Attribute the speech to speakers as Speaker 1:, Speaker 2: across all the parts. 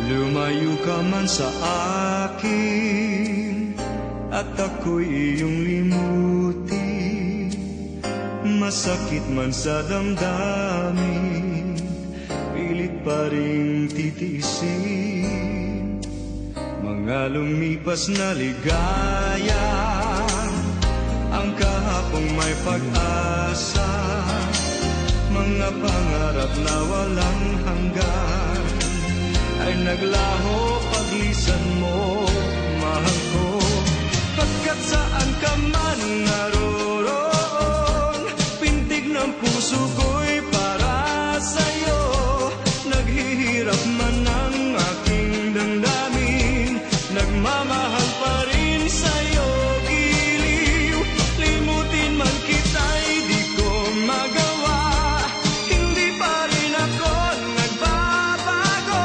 Speaker 1: Lumayo ka man sa akin at ako'y iyong limutin. Masakit man sa damdamin, pilit pa rin titiisin. Mga lumipas na ligaya, ang kahapong may pag-asa, mga pangarap na walang hanggan ay naglaho paglisan mo, mahal ko. Pagkat saan ka man naroon, pintig ng puso ko'y para sa'yo. Naghihirap man ang aking damdamin, nagmamahal pa rin sa'yo. Giliw, limutin man kita'y di ko magawa. Hindi pa rin ako nagbabago.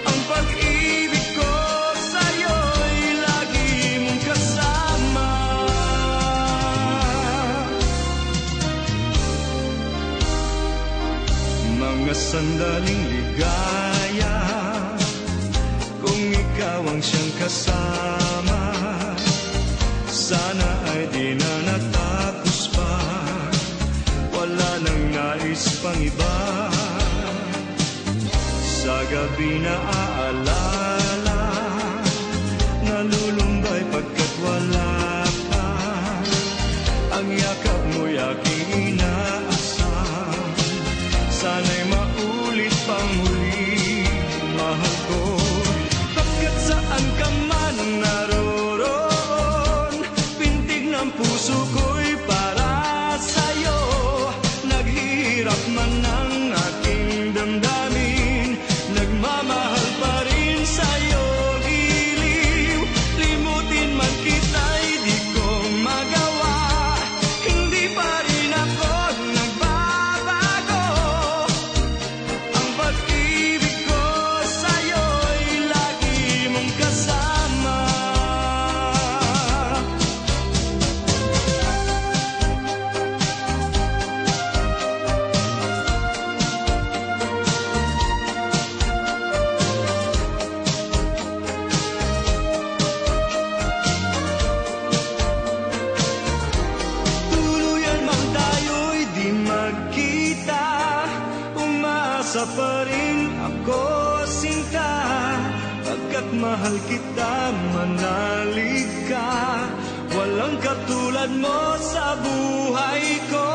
Speaker 1: Ang pag-ibig ko sa'yo'y lagi mong kasama. Mga sandaling ligaya, kung ikaw ang siyang kasama, sana ay di na natapos pa, wala nang nais pang iba. Sa gabi na aalala, nalulumbay pagkat wala ka. Ang yakap mo'y aking inaasam, sana'y maulit pang muli, mahal ko. Pagkat saan ka man naroon, pintig ng puso ko'y para sa'yo. Naghihirap man ang aking damdamin, nagmamahal pa rin sa'yo. Giliw, limutin man kita'y di ko magawa. Hindi pa rin ako nagbabago. Ang pag-ibig ko sa'yo'y lagi mong kasama. Tuluyan man tayo'y di magkita, umaasa pa rin ako, sinta. Pagkat mahal kita, manalig ka, walang katulad mo sa buhay ko.